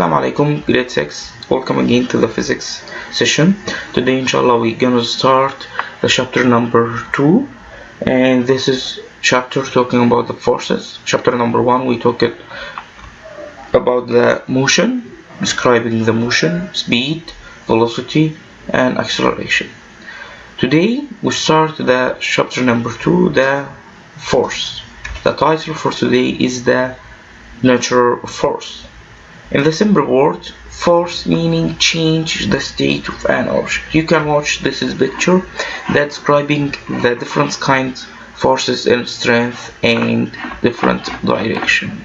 Assalamu alaikum, grade 6. Welcome again to the physics session. Today, inshallah, we're gonna start the chapter number 2, and this is chapter talking about the forces. Chapter number 1, we talked about the motion, describing the motion, speed, velocity, and acceleration. Today, we start the chapter number 2, the force. The title for today is the nature of force. In the simple word, force meaning change the state of an object. You can watch this is picture that describing the different kinds forces in strength and different direction.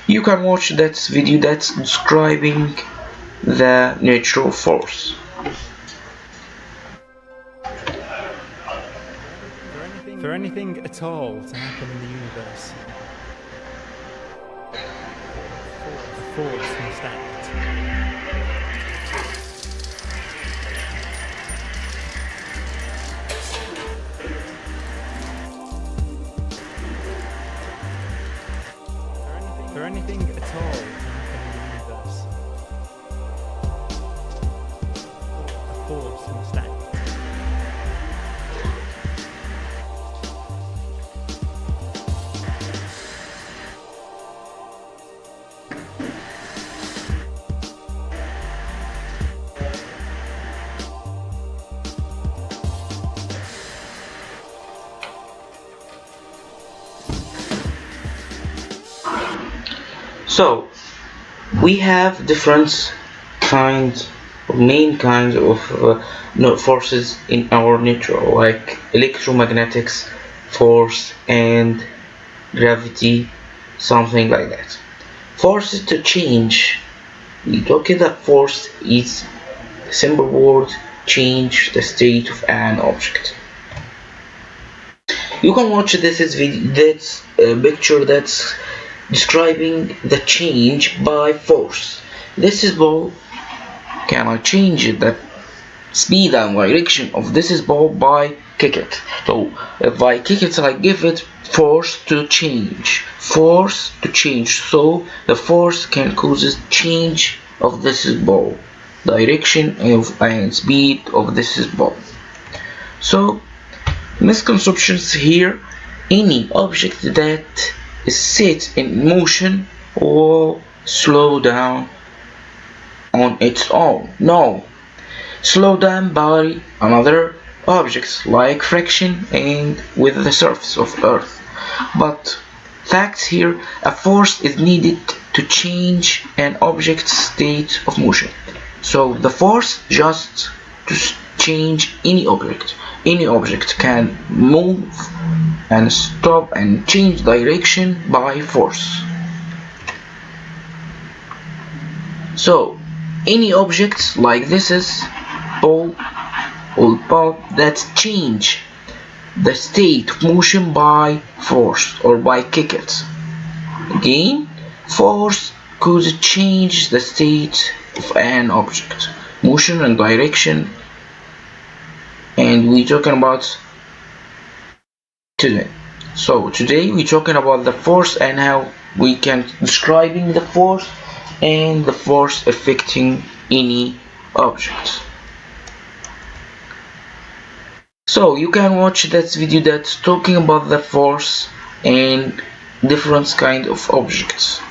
You can watch that video that's describing the nature of force. For anything at all to happen in the universe, a force must act. For anything at all to happen in the universe, a force must act. So, we have different kinds, or main kinds of forces in our nature, like electromagnetics, force, and gravity, something like that. Forces to change. We talk that force is a simple word, change the state of an object. You can watch this is that's a picture that's describing the change by force. This is ball. Can I change the speed and direction of this is ball by kick it? So if I kick it, I give it force to change. Force to change. So the force can cause change of this is ball, direction and speed of this is ball. So misconceptions here. Any object that is set in motion will slow down on its own. No, slow down by another objects like friction and with the surface of Earth. But facts here, a force is needed to change an object's state of motion. So the force just to change any object. Any object can move and stop and change direction by force. So any objects like this is ball or ball that change the state of motion by force or by kick it. Again, force could change the state of an object, motion and direction, and we're talking about today. So today we're talking about the force and how we can describing the force and the force affecting any object. So you can watch that video that's talking about the force and different kind of objects.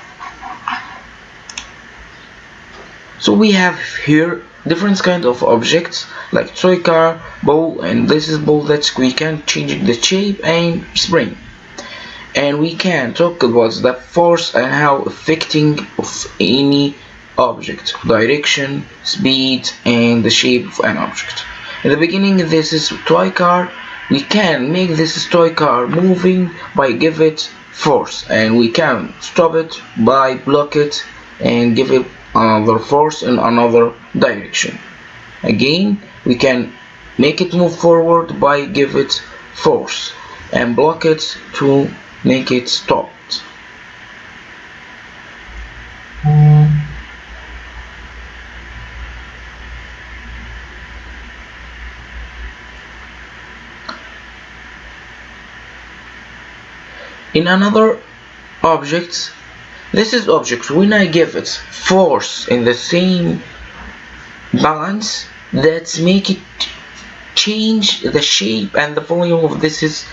So we have here different kind of objects like toy car, ball, and this is ball that we can change the shape and spring. And we can talk about the force and how affecting of any object, direction, speed, and the shape of an object. In the beginning, this is toy car. We can make this toy car moving by give it force, and we can stop it by block it and give it another force in another direction. Again, we can make it move forward by give it force and block it to make it stop. In another object, This is object. When I give it force in the same balance, that make it change the shape and the volume of this is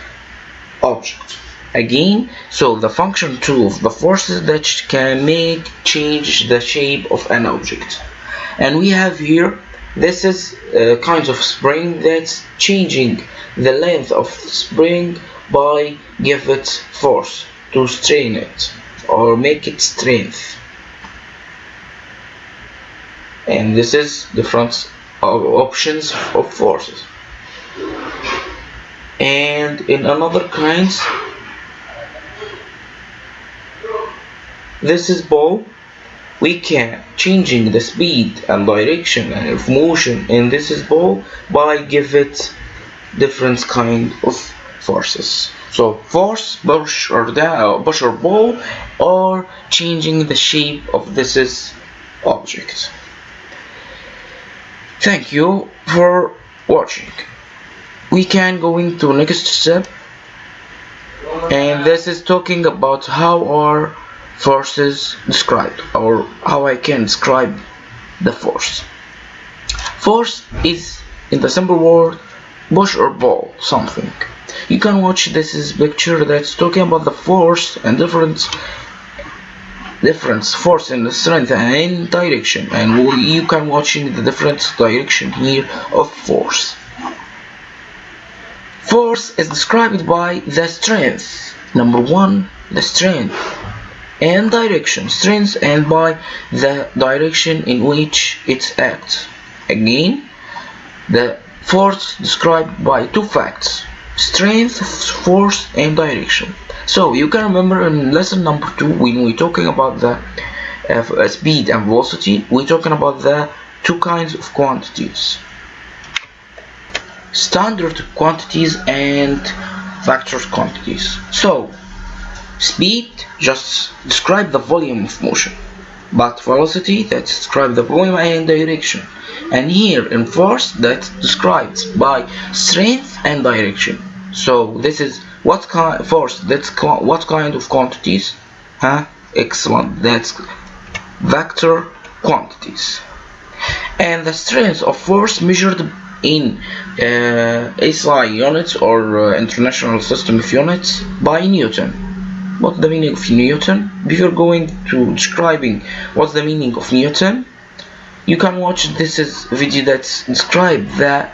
object. Again, so the function 2 of the forces that can make change the shape of an object. And we have here, this is kinds of spring that's changing the length of spring by give it force to strain it or make it strength. And this is different options of forces. And in another kinds, this is ball. We can changing the speed and direction and of motion in this is ball by give it different kind of forces. So force, push or down, push or pull, or changing the shape of this is object. Thank you for watching. We can go into next step, and this is talking about how are forces described, or how I can describe the force. Force is, in the simple word, push or pull something. You can watch this is picture that's talking about the force and difference force in the strength and in direction, and you can watching the different direction here of force. Force is described by the strength. Number one, the strength and direction. Strength and by the direction in which it acts. Again, the force described by two facts: strength, force, and direction. So you can remember in lesson number 2 when we're talking about the speed and velocity, we're talking about the two kinds of quantities: standard quantities and vector quantities. So speed just describe the volume of motion, but velocity that describe the volume and direction. And here in force that described by strength and direction. So this is what kind force, that's what kind of quantities? Excellent, that's vector quantities. And the strength of force measured in SI units or international system of units by Newton. What's the meaning of Newton? Before going to describing what's the meaning of Newton, you can watch this is video that's describe the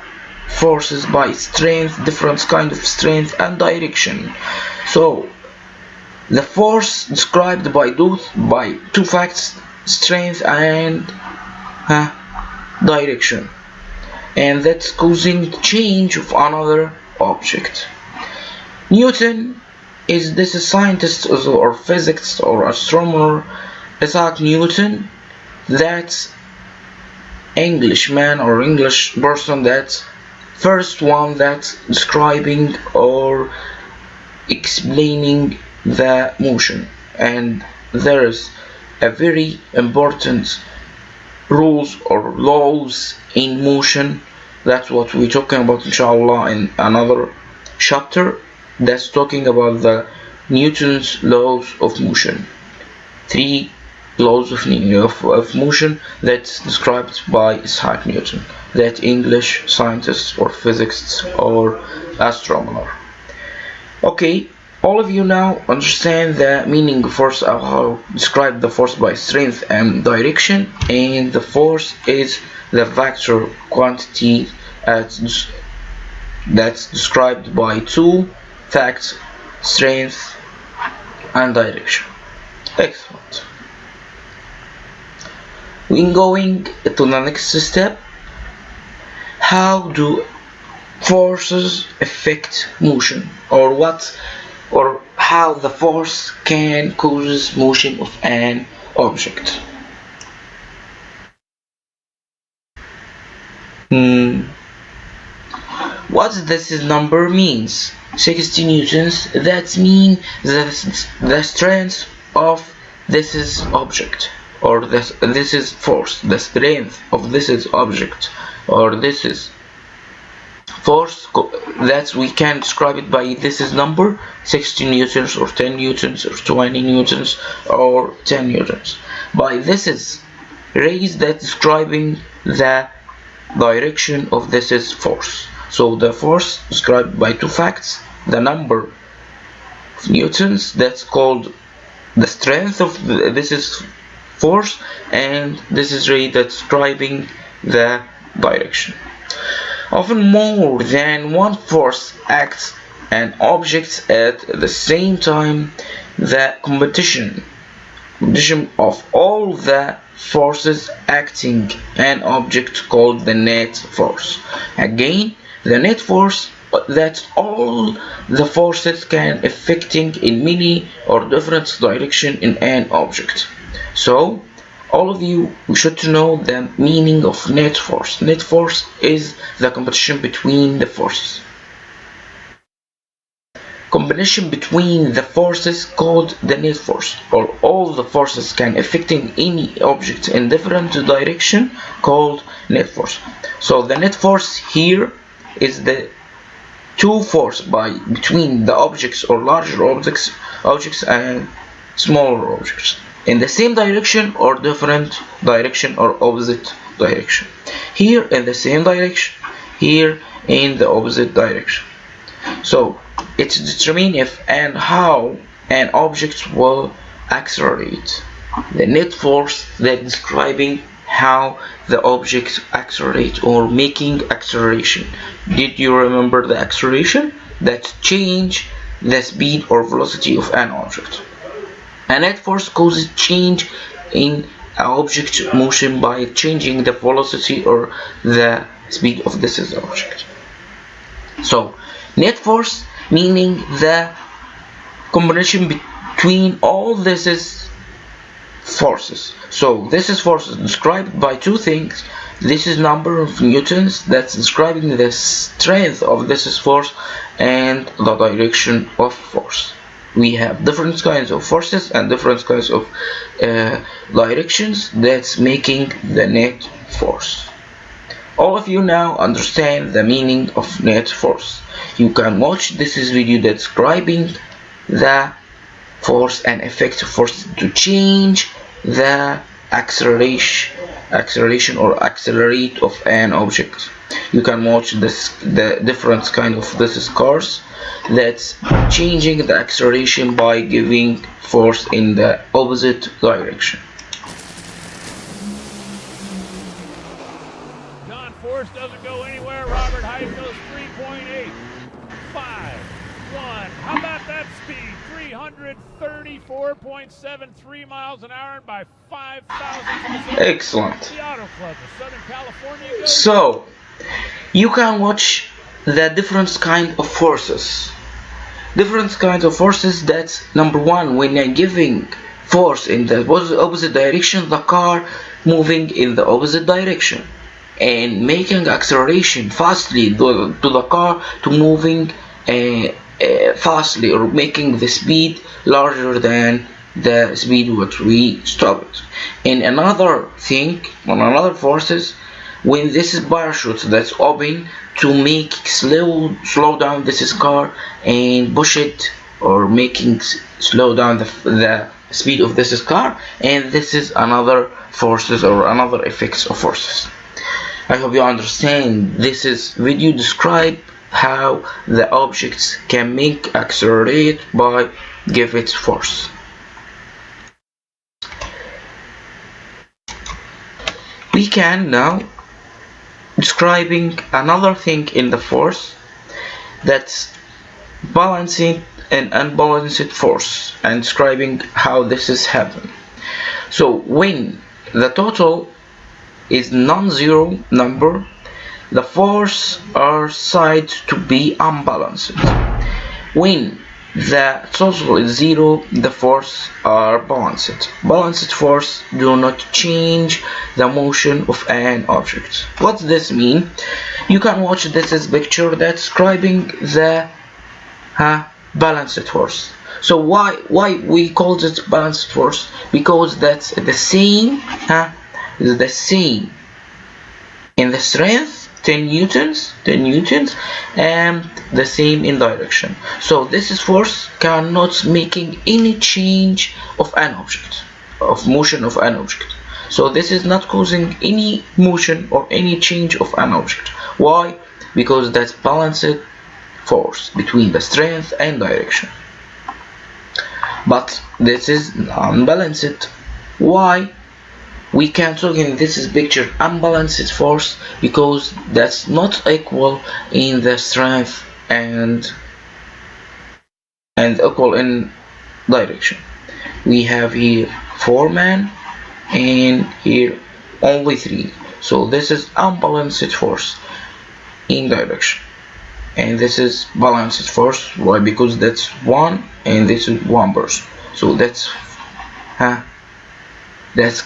forces by strength, different kind of strength and direction. So the force described by two facts: strength and direction, and that's causing change of another object. Newton is this a scientist or physicist or astronomer, Isaac Newton, that's Englishman or English person that's first one that's describing or explaining the motion. And there is a very important rules or laws in motion. That's what we're talking about inshallah in another chapter that's talking about the Newton's laws of motion. 3 laws of motion that's described by Isaac Newton, that English scientist or physicist or astronomer. Okay, all of you now understand the meaning of force, how describe the force by strength and direction, and the force is the vector quantity that's described by two facts: strength and direction. Excellent. When going to the next step, how do forces affect motion, or how the force can cause motion of an object? What this number means? 60 newtons. That means the strength of this is object, or this is force, the strength of this is object, or this is force that we can describe it by this is number 60 newtons or 10 newtons or 20 newtons or 10 newtons. By this is rays that describing the direction of this is force. So the force described by two facts, the number of newtons, that's called the strength of this is force, and this is ray that's describing the direction. Often more than one force acts on objects at the same time. The combination of all the forces acting an object called the net force. Again, the net force, that's all the forces can affecting in many or different direction in an object. So all of you should know the meaning of net force. Net force is the competition between the forces. Combination between the forces called the net force, or all the forces can affecting any object in different direction called net force. So the net force here is the two force between the objects or larger objects and smaller objects in the same direction or different direction or opposite direction. Here in the same direction, here in the opposite direction. So it's determine if and how an object will accelerate. The net force that describing how the object accelerate or making acceleration. Did you remember the acceleration? That change the speed or velocity of an object. A net force causes change in an object motion by changing the velocity or the speed of this object. So net force meaning the combination between all this is forces. So this is forces described by two things. This is number of newtons, that's describing the strength of this is force, and the direction of force. We have different kinds of forces and different kinds of directions that's making the net force. All of you now understand the meaning of net force. You can watch this video describing the force and effective force to change the acceleration or accelerate of an object. You can watch the different kind of this cars that's changing the acceleration by giving force in the opposite direction. Force doesn't go anywhere. Robert Height goes 3.8. 5, 1. How about that speed? 334.73 miles an hour by 5,000. Excellent. The Auto Club of Southern California goes. So you can watch the different kind of forces. Different kinds of forces. That's number one. When you're giving force in the opposite direction, the car moving in the opposite direction and making acceleration fastly to the car to moving fastly, or making the speed larger than the speed which we stopped. And another thing, on another forces, when this is parachute that's open to make slow down this car and push it, or making slow down the speed of this car, and this is another forces or another effects of forces. I hope you understand. This is video describe how the objects can make accelerate by give it force. We can now describing another thing in the force, that's balancing and unbalanced force, and describing how this is happening. So when the total is non-zero number, the force are said to be unbalanced. When the total is zero, the force are balanced. Balanced force do not change the motion of an object. What does this mean? You can watch this picture that's describing the balanced force. So why we call it balanced force? Because that's the same in the strength 10 newtons, and the same in direction. So this is force cannot making any change of an object, of motion of an object. So this is not causing any motion or any change of an object. Why? Because that's balanced force between the strength and direction. But this is unbalanced. Why? We can talk in this picture unbalanced force because that's not equal in the strength and equal in direction. We have here 4 men and here only 3. So this is unbalanced force in direction, and this is balanced force. Why? Because that's 1 and this is 1 person. So that's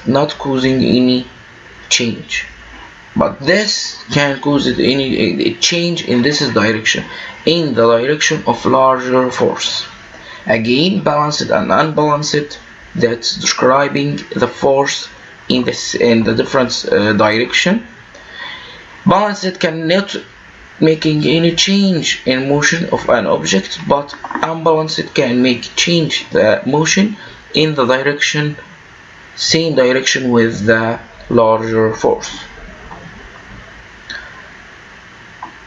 not causing any change, but this can cause any change in this direction, in the direction of larger force. Again, balanced and unbalanced, that's describing the force in the different direction. Balanced cannot making any change in motion of an object, but unbalanced can make change the motion in the direction, same direction with the larger force.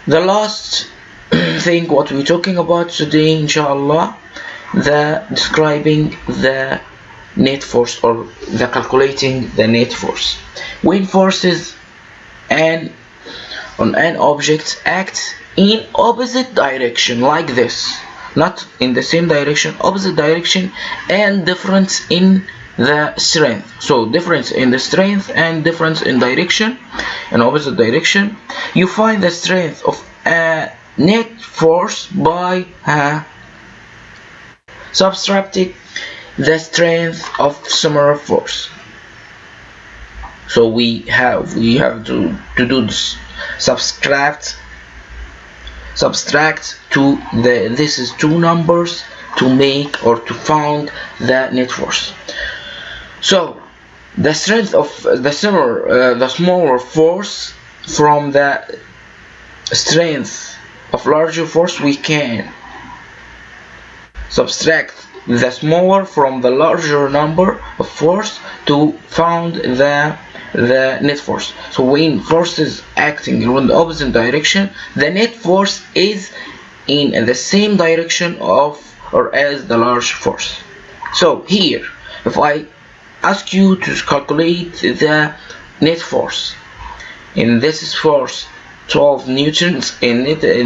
The last thing what we're talking about today, inshallah, the describing the net force, or the calculating the net force. When forces on an object act in opposite direction like this, not in the same direction, opposite direction, and difference in the strength. So difference in the strength and difference in direction, in opposite direction, you find the strength of a net force by subtracting the strength of similar force. So we have to do this, subtract to this is 2 numbers to make or to found the net force. So the strength of the smaller force from the strength of larger force, we can subtract the smaller from the larger number of force to found the net force. So when force is acting in the opposite direction, the net force is in the same direction of or as the large force. So here, if I ask you to calculate the net force, and this is force 12 newtons in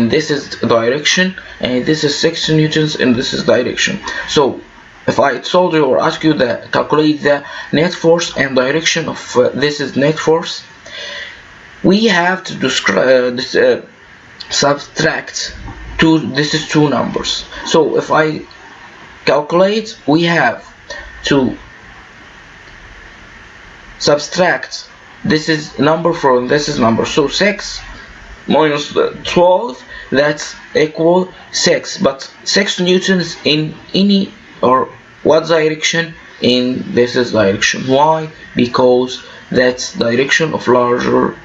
this is direction, and this is 6 newtons in this is direction. So if I told you or ask you to calculate the net force and direction of this is net force, we have to describe subtract this is 2 numbers. So if I calculate, we have to subtract this is number from this is number. So 6 minus 12, that's equal 6, but 6 newtons in any or what direction? In this is direction. Why? Because that's direction of larger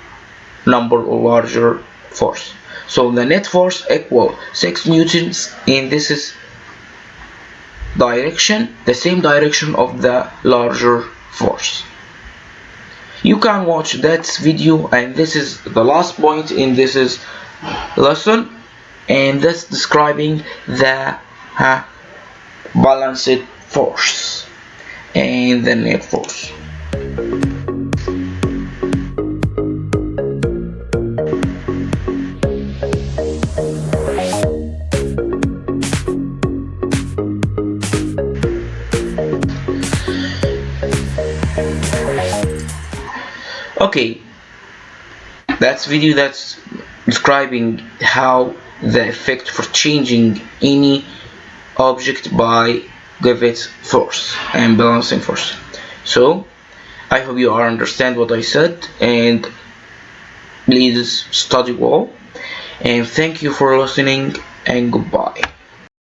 number or larger force. So the net force equal 6 newtons in this is direction, the same direction of the larger force. You can watch that video, and this is the last point in this is lesson, and that's describing the balanced force and the net force. Okay, that's video that's describing how the effect for changing any object by give it force and balancing force. So I hope you understand what I said, and please study well, and thank you for listening, and goodbye.